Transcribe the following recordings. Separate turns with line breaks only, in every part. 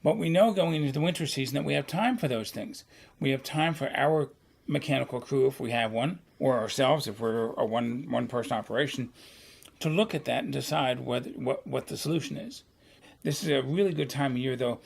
But we know going into the winter season that we have time for those things. We have time for our mechanical crew, if we have one, or ourselves, if we're a one-person operation, to look at that and decide what the solution is. This is a really good time of year, though,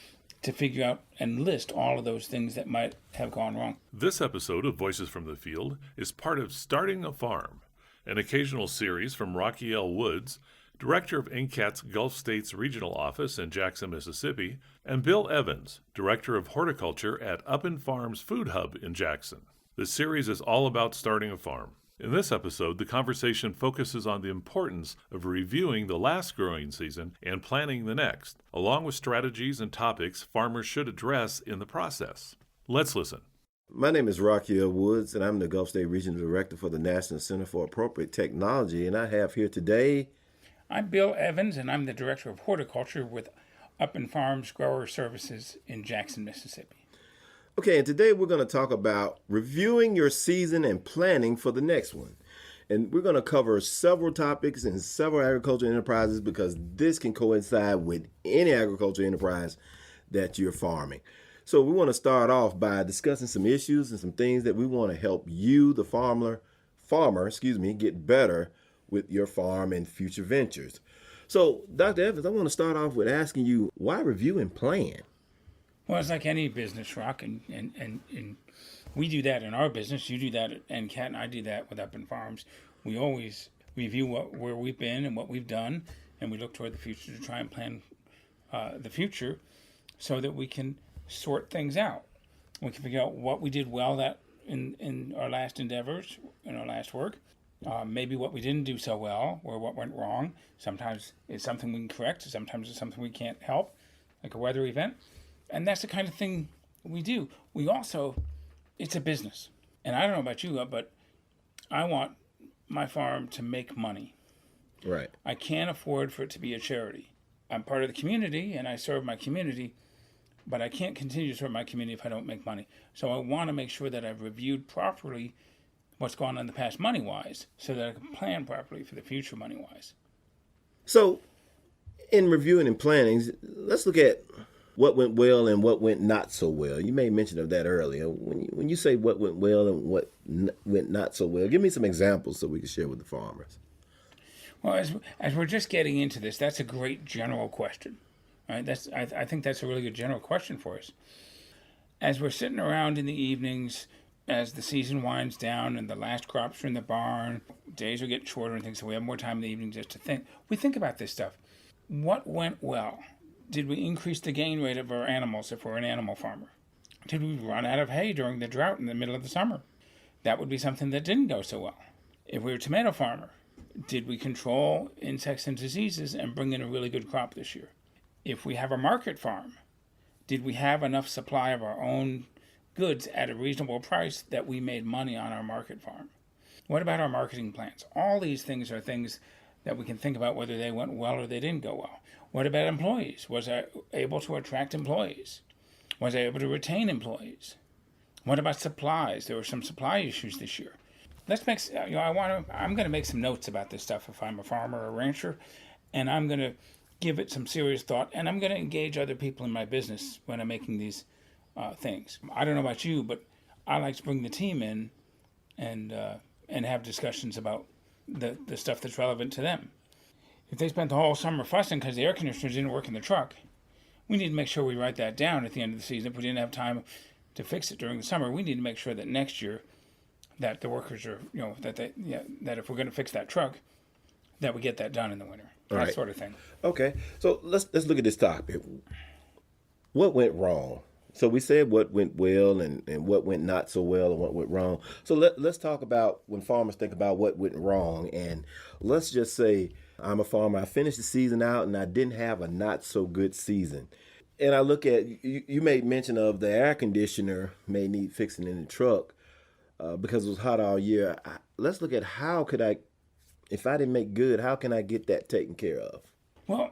to figure out and list all of those things that might have gone wrong.
This episode of Voices from the Field is part of Starting a Farm, an occasional series from Rockiell Woods, director of NCAT's Gulf States Regional Office in Jackson, Mississippi, and Bill Evans, director of horticulture at Up and Farm's Food Hub in Jackson. This series is all about starting a farm. In this episode, the conversation focuses on the importance of reviewing the last growing season and planning the next, along with strategies and topics farmers should address in the process. Let's listen.
My name is Rockiell Woods, and I'm the Gulf State Regional Director for the National Center for Appropriate Technology, and I have here today...
I'm Bill Evans, and I'm the Director of Horticulture with Up and Farms Grower Services in Jackson, Mississippi.
Okay, and today we're going to talk about reviewing your season and planning for the next one. And we're going to cover several topics in several agricultural enterprises because this can coincide with any agricultural enterprise that you're farming. So we want to start off by discussing some issues and some things that we want to help you, the farmer, get better with your farm and future ventures. So, Dr. Evans, I want to start off with asking you, why review and plan?
Well, it's like any business, Rock, and we do that in our business. You do that at NCAT, and I do that with Up and Farms. We always review where we've been and what we've done, and we look toward the future to try and plan the future so that we can sort things out. We can figure out what we did well that in our last endeavors, in our last work, maybe what we didn't do so well or what went wrong. Sometimes it's something we can correct, sometimes it's something we can't help, like a weather event. And that's the kind of thing we do. We also, it's a business. And I don't know about you, but I want my farm to make money.
Right.
I can't afford for it to be a charity. I'm part of the community and I serve my community, but I can't continue to serve my community if I don't make money. So I want to make sure that I've reviewed properly what's gone on in the past money-wise so that I can plan properly for the future money-wise.
So in reviewing and planning, let's look at what went well and what went not so well. You made mention of that earlier. When you say what went well and what went not so well, give me some examples so we can share with the farmers.
Well, as we're just getting into this, that's a great general question. Right? I think that's a really good general question for us. As we're sitting around in the evenings, as the season winds down and the last crops are in the barn, days are getting shorter and things, so we have more time in the evening just to think. We think about this stuff. What went well? Did we increase the gain rate of our animals if we're an animal farmer? Did we run out of hay during the drought in the middle of the summer? That would be something that didn't go so well. If we were a tomato farmer, did we control insects and diseases and bring in a really good crop this year? If we have a market farm, did we have enough supply of our own goods at a reasonable price that we made money on our market farm? What about our marketing plans? All these things are things that we can think about whether they went well or they didn't go well. What about employees? Was I able to attract employees? Was I able to retain employees? What about supplies? There were some supply issues this year. I'm going to make some notes about this stuff if I'm a farmer or a rancher, and I'm going to give it some serious thought, and I'm going to engage other people in my business when I'm making these things. I don't know about you, but I like to bring the team in and have discussions about the stuff that's relevant to them. If they spent the whole summer fussing because the air conditioners didn't work in the truck, we need to make sure we write that down at the end of the season. If we didn't have time to fix it during the summer, we need to make sure that next year that the workers are, that if we're going to fix that truck, that we get that done in the winter. That sort of thing.
Okay, so let's look at this topic. What went wrong? So we said what went well and what went not so well and what went wrong. So let's talk about when farmers think about what went wrong. And let's just say I'm a farmer. I finished the season out and I didn't have a not so good season. And I look at, you made mention of the air conditioner may need fixing in the truck because it was hot all year. Let's look at how could I, if I didn't make good, how can I get that taken care of?
Well,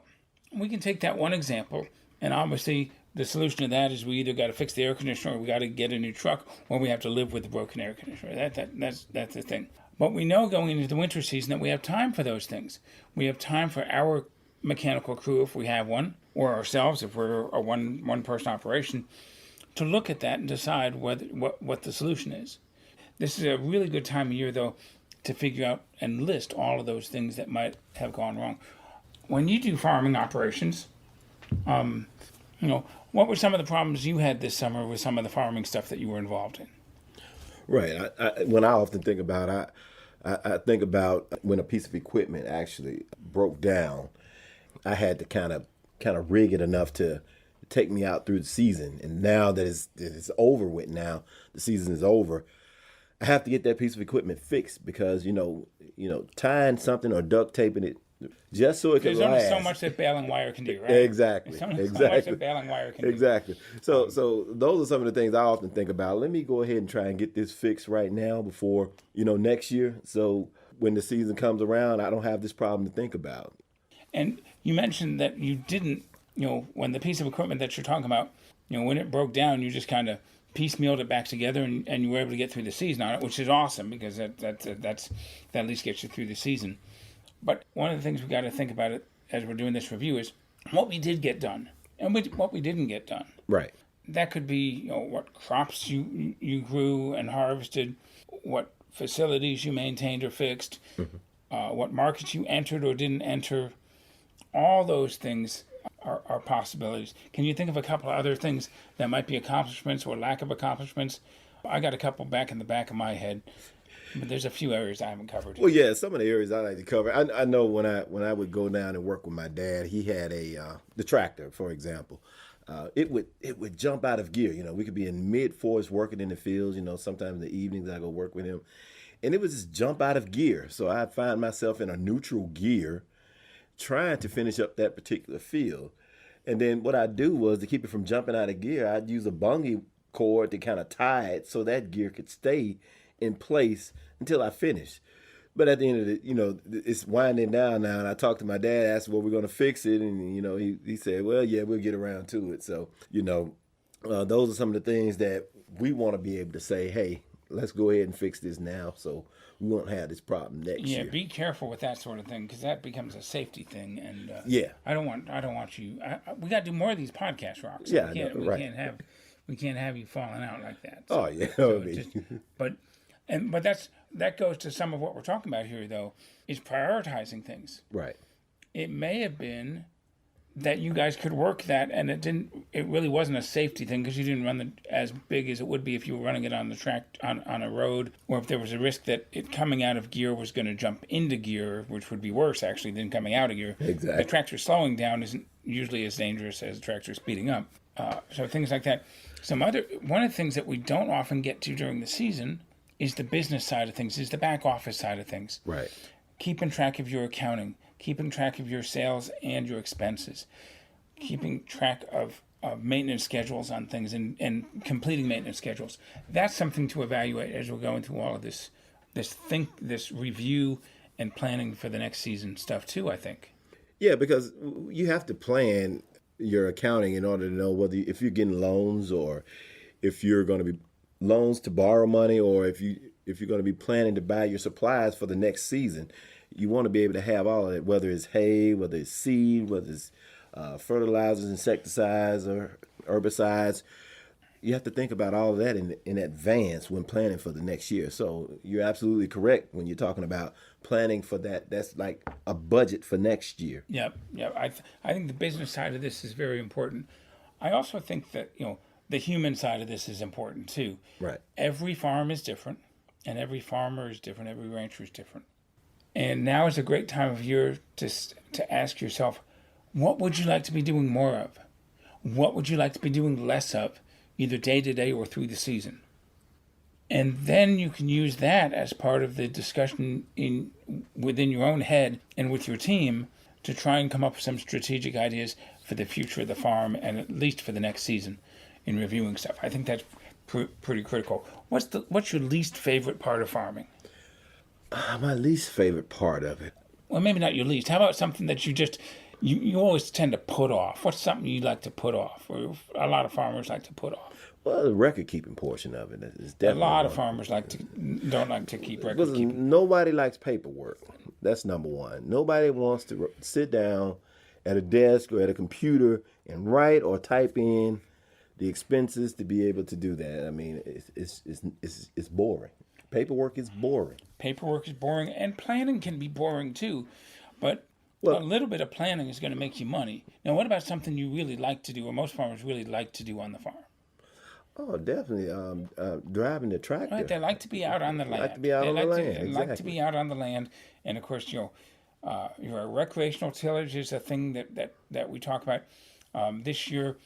we can take that one example, and obviously the solution to that is we either got to fix the air conditioner or we got to get a new truck, or we have to live with the broken air conditioner. That's the thing. But we know going into the winter season that we have time for those things. We have time for our mechanical crew, if we have one, or ourselves if we're a one person operation, to look at that and decide what the solution is. This is a really good time of year, though, to figure out and list all of those things that might have gone wrong. When you do farming operations, what were some of the problems you had this summer with some of the farming stuff that you were involved in?
Right. When I often think about, I think about when a piece of equipment actually broke down. I had to kind of rig it enough to take me out through the season. And now that it's over with, now the season is over, I have to get that piece of equipment fixed because tying something or duct taping it just so it can last.
There's only so much that baling wire can do, right?
Exactly.
There's only so much that baling wire can do.
Exactly. So those are some of the things I often think about. Let me go ahead and try and get this fixed right now before next year. So when the season comes around, I don't have this problem to think about.
And you mentioned that you didn't, when the piece of equipment that you're talking about, when it broke down, you just kind of piecemealed it back together and you were able to get through the season on it, which is awesome because that at least gets you through the season. But one of the things we got to think about it as we're doing this review is what we did get done and what we didn't get done.
Right.
That could be what crops you grew and harvested, what facilities you maintained or fixed, what markets you entered or didn't enter. All those things are possibilities. Can you think of a couple of other things that might be accomplishments or lack of accomplishments? I got a couple back in the back of my head, but there's a few areas I haven't covered.
Well, yeah, some of the areas I like to cover. I know when I would go down and work with my dad, he had the tractor, for example. It would jump out of gear. We could be in mid-forest working in the fields. Sometimes in the evenings I go work with him, and it would just jump out of gear. So I'd find myself in a neutral gear, trying to finish up that particular field. And then what I'd do was to keep it from jumping out of gear, I'd use a bungee cord to kind of tie it so that gear could stay in place until I finished. But at the end of it, it's winding down now. And I talked to my dad, asked well, we're going to fix it. And, he said, well, yeah, we'll get around to it. So, those are some of the things that we want to be able to say, hey, let's go ahead and fix this now so we won't have this problem next year.
Yeah, be careful with that sort of thing because that becomes a safety thing. And I don't want you. We got to do more of these podcast rocks.
Yeah,
we can't have you falling out like that.
So, yeah,
but that goes to some of what we're talking about here, though, is prioritizing things.
Right.
It may have been that you guys could work that, and it really wasn't a safety thing because you didn't run it as big as it would be if you were running it on the track on a road, or if there was a risk that it coming out of gear was going to jump into gear, which would be worse actually than coming out of gear.
Exactly.
The tractor slowing down isn't usually as dangerous as the tractor speeding up. So things like that. One of the things that we don't often get to during the season is the business side of things, is the back office side of things.
Right.
Keeping track of your accounting, keeping track of your sales and your expenses, keeping track of maintenance schedules on things and completing maintenance schedules. That's something to evaluate as we're going through all of this review and planning for the next season stuff too, I think.
Yeah, because you have to plan your accounting in order to know if you're getting loans or if you're going to be loans to borrow money, or if you're going to be planning to buy your supplies for the next season. You want to be able to have all of it, whether it's hay, whether it's seed, whether it's fertilizers, insecticides, or herbicides. You have to think about all of that in advance when planning for the next year. So you're absolutely correct when you're talking about planning for that. That's like a budget for next year.
Yep. I think the business side of this is very important. I also think that, the human side of this is important too.
Right.
Every farm is different, and every farmer is different. Every rancher is different. And now is a great time of year to ask yourself, what would you like to be doing more of? What would you like to be doing less of, either day to day or through the season? And then you can use that as part of the discussion within your own head and with your team to try and come up with some strategic ideas for the future of the farm and at least for the next season in reviewing stuff. I think that's pretty critical. What's your least favorite part of farming?
My least favorite part of it.
Well, maybe not your least. How about something that you always tend to put off? What's something you like to put off, or a lot of farmers like to put off?
Well, the record keeping portion of it is definitely.
A lot of farmers don't like to keep record keeping.
Nobody likes paperwork. That's number one. Nobody wants to sit down at a desk or at a computer and write or type in the expenses to be able to do that. I mean, it's boring. Paperwork is boring.
Paperwork is boring, and planning can be boring too, but
Well-
a little bit of planning is going to make you money. Now, what about something you really like to do, or most farmers really like to do on the farm?
Oh, definitely. Driving the tractor.
Right, they like to be out on the land.
like to be out on the land,
They like to
exactly.
be out on the land, and of course, your recreational tillage is a thing that we talk about. This year,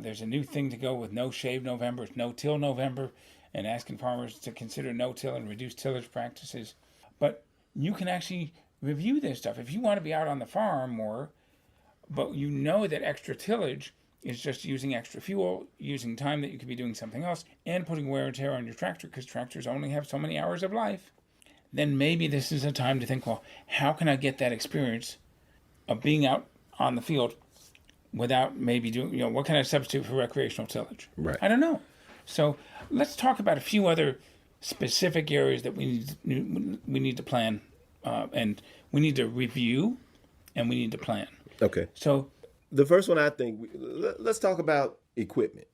there's a new thing to go with No Shave November, it's No Till November, and asking farmers to consider no-till and reduced tillage practices. But you can actually review this stuff if you want to be out on the farm more, but you know that extra tillage is just using extra fuel, using time that you could be doing something else, and putting wear and tear on your tractor because tractors only have so many hours of life. Then maybe this is a time to think, well, how can I get that experience of being out on the field without maybe doing, what can I substitute for recreational tillage?
Right.
I don't know. So let's talk about a few other specific areas that we need to plan, and we need to review, and we need to plan.
Okay.
So,
The first one, I think, let's talk about equipment.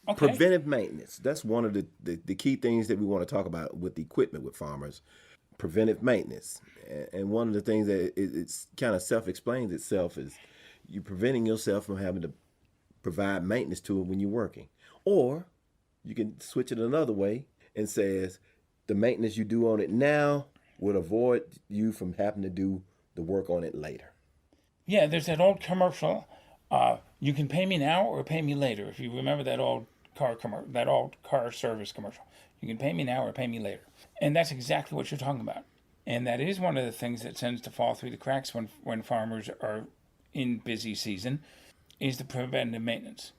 okay.
Preventive maintenance. That's one of the key things that we want to talk about with equipment with farmers. Preventive maintenance. And one of the things that it's kind of self-explains itself is you're preventing yourself from having to provide maintenance to it when you're working. Or you can switch it another way and says the maintenance you do on it now would avoid you from having to do the work on it later.
Yeah, there's that old commercial. You can pay me now or pay me later. If you remember that old car service commercial, you can pay me now or pay me later, and that's exactly what you're talking about. And that is one of the things that tends to fall through the cracks when farmers are in busy season, is the preventive maintenance.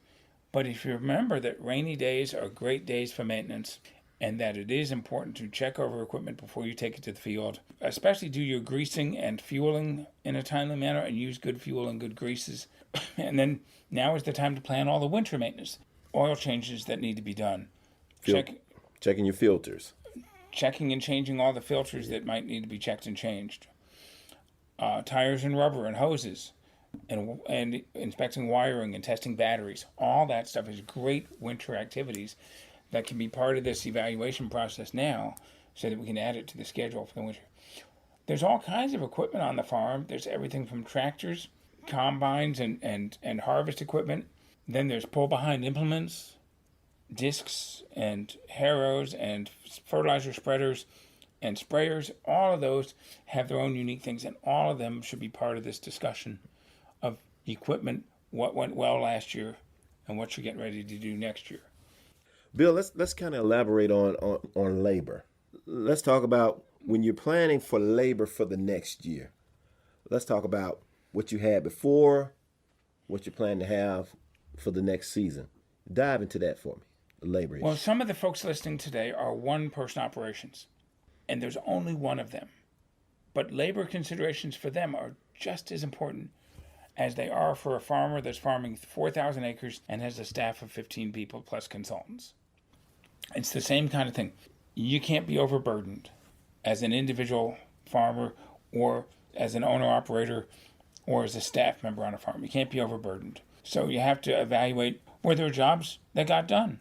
But if you remember that rainy days are great days for maintenance, and that it is important to check over equipment before you take it to the field, especially do your greasing and fueling in a timely manner and use good fuel and good greases. And then now is the time to plan all the winter maintenance, oil changes that need to be done,
Checking your filters.
checking and changing all the filters that might need to be checked and changed, tires and rubber and hoses, and inspecting wiring and testing batteries. All that stuff is great winter activities that can be part of this evaluation process now so that we can add it to the schedule for the winter. There's all kinds of equipment on the farm. There's everything from tractors, combines, and harvest equipment. Then there's pull-behind implements, discs and harrows and fertilizer spreaders and sprayers. All of those have their own unique things, and all of them should be part of this discussion of equipment, what went well last year, and what you're getting ready to do next year.
Bill, let's kind of elaborate on labor. Let's talk about when you're planning for labor for the next year. Let's talk about what you had before, what you plan to have for the next season. Dive into that for me, the labor issue.
Well, some of the folks listening today are one-person operations, and there's only one of them. But labor considerations for them are just as important as they are for a farmer that's farming 4,000 acres and has a staff of 15 people plus consultants. It's the same kind of thing. You can't be overburdened as an individual farmer or as an owner-operator or as a staff member on a farm. You can't be overburdened. So you have to evaluate, were there jobs that got done?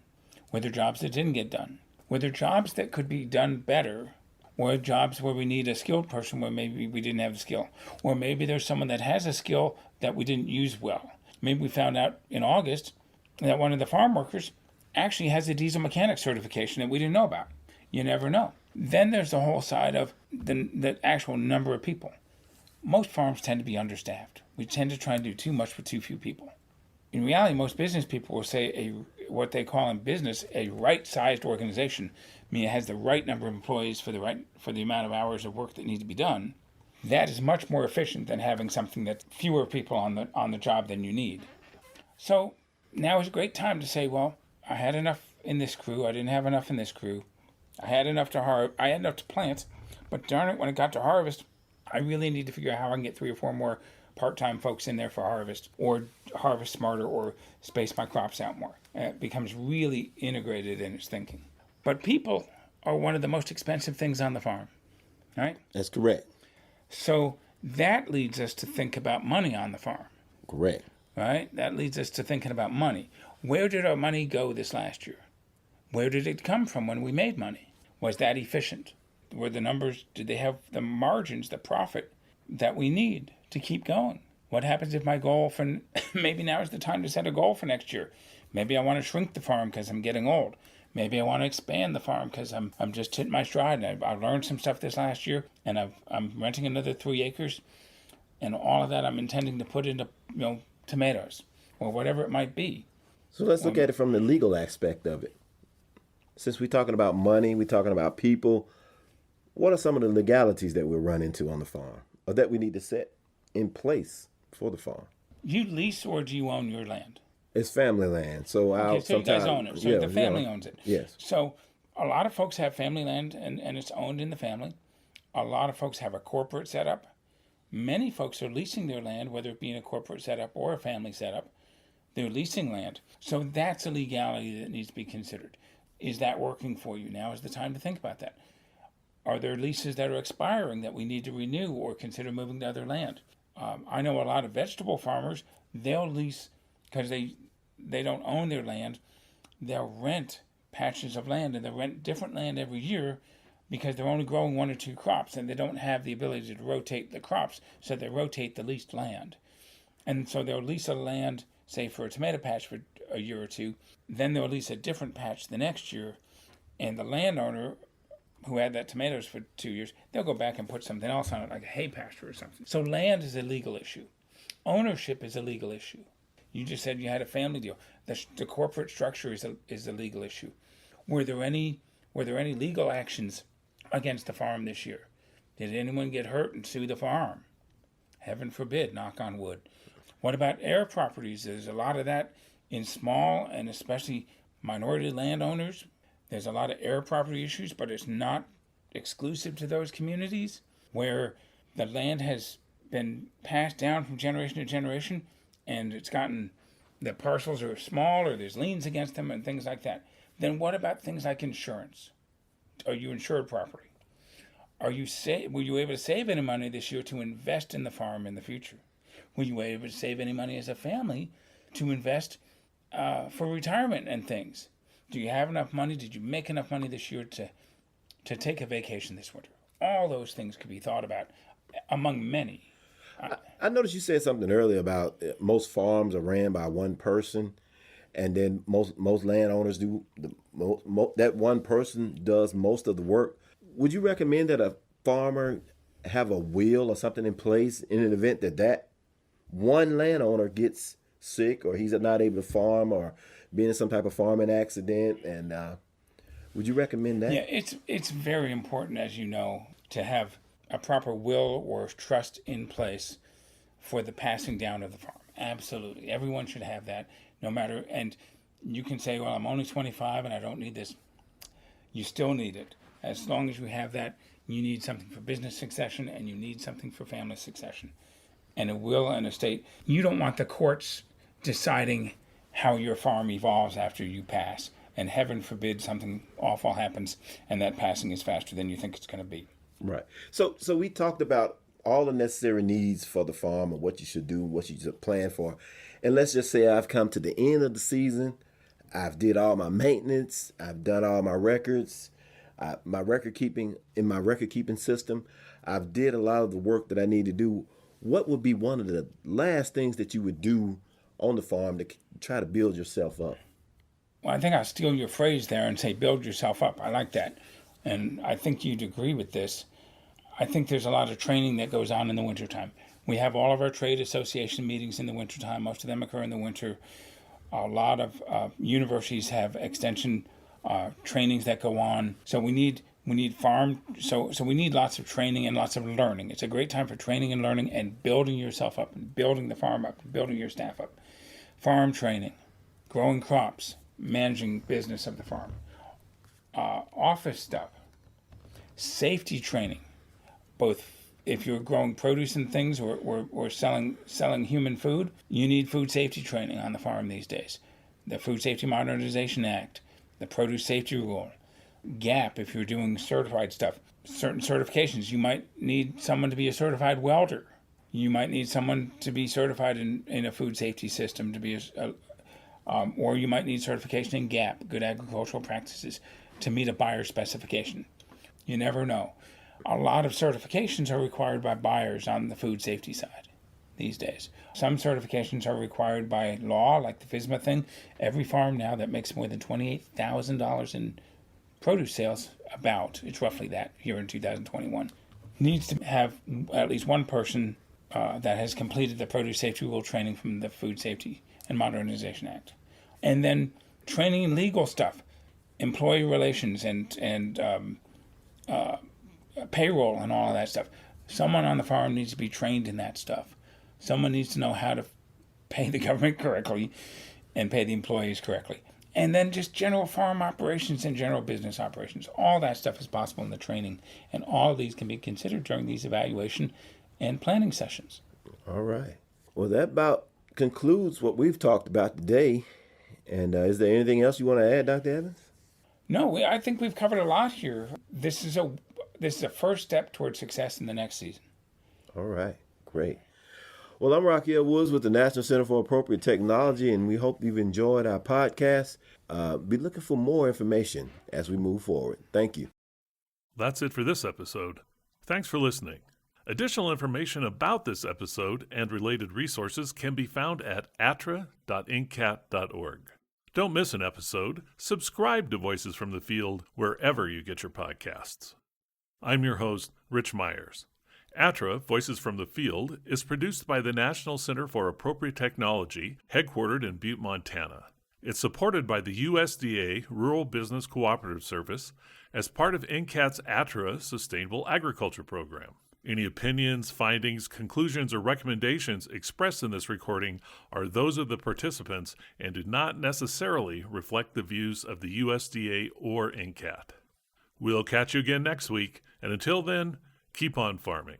Were there jobs that didn't get done? Were there jobs that could be done better? Or jobs where we need a skilled person where maybe we didn't have a skill? Or maybe there's someone that has a skill that we didn't use well. Maybe we found out in August that one of the farm workers actually has a diesel mechanic certification that we didn't know about. You never know. Then there's the whole side of the actual number of people. Most farms tend to be understaffed. We tend to try and do too much with too few people. In reality, most business people will say what they call in business a right-sized organization, meaning it has the right number of employees for the amount of hours of work that need to be done. That is much more efficient than having something that's fewer people on the job than you need. So now is a great time to say, well, I had enough in this crew. I didn't have enough in this crew. I had enough to plant, but darn it, when it got to harvest, I really need to figure out how I can get 3 or 4 more part-time folks in there for harvest, or harvest smarter, or space my crops out more. It becomes really integrated in its thinking. But people are one of the most expensive things on the farm, right?
That's correct.
So That leads us to think about money on the farm,
Correct.
right? That leads us to thinking about money. Where did our money go this last year? Where did it come from when we made money? Was that efficient? Were the numbers, did they have the margins, the profit that we need to keep going? What happens if my goal for, maybe now is the time to set a goal for next year. Maybe I want to shrink the farm because I'm getting old. Maybe I want to expand the farm because I'm just hitting my stride. And I learned some stuff this last year, and I'm renting another 3 acres, and all of that I'm intending to put into tomatoes or whatever it might be.
So let's look at it from the legal aspect of it. Since we're talking about money, we're talking about people, what are some of the legalities that we'll run into on the farm or that we need to set in place for the farm?
You lease or do you own your land?
It's family land, so
Okay, so you guys own it. So the family owns it.
Yes.
So a lot of folks have family land and it's owned in the family. A lot of folks have a corporate setup. Many folks are leasing their land, whether it be in a corporate setup or a family setup. They're leasing land. So that's a legality that needs to be considered. Is that working for you? Now is the time to think about that. Are there leases that are expiring that we need to renew or consider moving to other land? I know a lot of vegetable farmers, they'll lease because they don't own their land. They'll rent patches of land, and they'll rent different land every year because they're only growing 1 or 2 crops, and they don't have the ability to rotate the crops, so they rotate the leased land. And so they'll lease a land, say for a tomato patch for a year or 2, then they'll lease a different patch the next year, and the landowner who had that tomatoes for 2 years, they'll go back and put something else on it, like a hay pasture or something. So land is a legal issue. Ownership is a legal issue. You just said you had a family deal. The corporate structure is a legal issue. Were there any legal actions against the farm this year? Did anyone get hurt and sue the farm? Heaven forbid, knock on wood. What about air properties? There's a lot of that in small and especially minority landowners. There's a lot of air property issues, but it's not exclusive to those communities where the land has been passed down from generation to generation, and the parcels are small or there's liens against them and things like that. Then what about things like insurance? Are you insured property? Were you able to save any money this year to invest in the farm in the future? Were you able to save any money as a family to invest for retirement and things? Do you have enough money? Did you make enough money this year to take a vacation this winter? All those things could be thought about among many.
I noticed you said something earlier about most farms are ran by one person, and then most landowners do that one person does most of the work. Would you recommend that a farmer have a will or something in place in an event that one landowner gets sick or he's not able to farm or being in some type of farming accident? And would you recommend that?
Yeah, it's very important, as you know, to have a proper will or trust in place for the passing down of the farm. Absolutely. Everyone should have that, no matter, and you can say, well, I'm only 25 and I don't need this. You still need it. As long as you have that, you need something for business succession and you need something for family succession. And a will and estate. You don't want the courts deciding how your farm evolves after you pass. And heaven forbid something awful happens and that passing is faster than you think it's going to be.
Right. So we talked about all the necessary needs for the farm and what you should do, what you should plan for. And let's just say I've come to the end of the season. I've did all my maintenance. I've done all my records, my record keeping system. I've did a lot of the work that I need to do. What would be one of the last things that you would do on the farm to try to build yourself up?
Well, I think I'll steal your phrase there and say build yourself up. I like that. And I think you'd agree with this. I think there's a lot of training that goes on in the wintertime. We have all of our trade association meetings in the wintertime. Most of them occur in the winter. A lot of universities have extension trainings that go on. So we need farm. So we need lots of training and lots of learning. It's a great time for training and learning and building yourself up and building the farm up and building your staff up. Farm training, growing crops, managing business of the farm, office stuff, safety training, both if you're growing produce and things or selling human food, you need food safety training on the farm these days. The Food Safety Modernization Act, the Produce Safety Rule, GAP if you're doing certified stuff, certain certifications. You might need someone to be a certified welder You might need someone to be certified in a food safety system to be or you might need certification in GAP, Good Agricultural Practices, to meet a buyer specification. You never know. A lot of certifications are required by buyers on the food safety side these days. Some certifications are required by law, like the FSMA thing. Every farm now that makes more than $28,000 in produce sales, it's roughly that here in 2021, needs to have at least one person that has completed the produce safety rule training from the Food Safety and Modernization Act. And then training in legal stuff, employee relations and payroll and all of that stuff. Someone on the farm needs to be trained in that stuff. Someone needs to know how to pay the government correctly and pay the employees correctly. And then just general farm operations and general business operations. All that stuff is possible in the training. And all of these can be considered during these evaluation and planning sessions.
All right. Well, that about concludes what we've talked about today. And is there anything else you want to add, Dr. Evans?
No, I think we've covered a lot here. This is a first step towards success in the next season.
All right. Great. Well, I'm Rockiell Woods with the National Center for Appropriate Technology, and we hope you've enjoyed our podcast. Be looking for more information as we move forward. Thank you.
That's it for this episode. Thanks for listening. Additional information about this episode and related resources can be found at attra.ncat.org. Don't miss an episode. Subscribe to Voices from the Field wherever you get your podcasts. I'm your host, Rich Myers. ATTRA, Voices from the Field, is produced by the National Center for Appropriate Technology, headquartered in Butte, Montana. It's supported by the USDA Rural Business Cooperative Service as part of NCAT's ATTRA Sustainable Agriculture program. Any opinions, findings, conclusions, or recommendations expressed in this recording are those of the participants and do not necessarily reflect the views of the USDA or NCAT. We'll catch you again next week, and until then, keep on farming.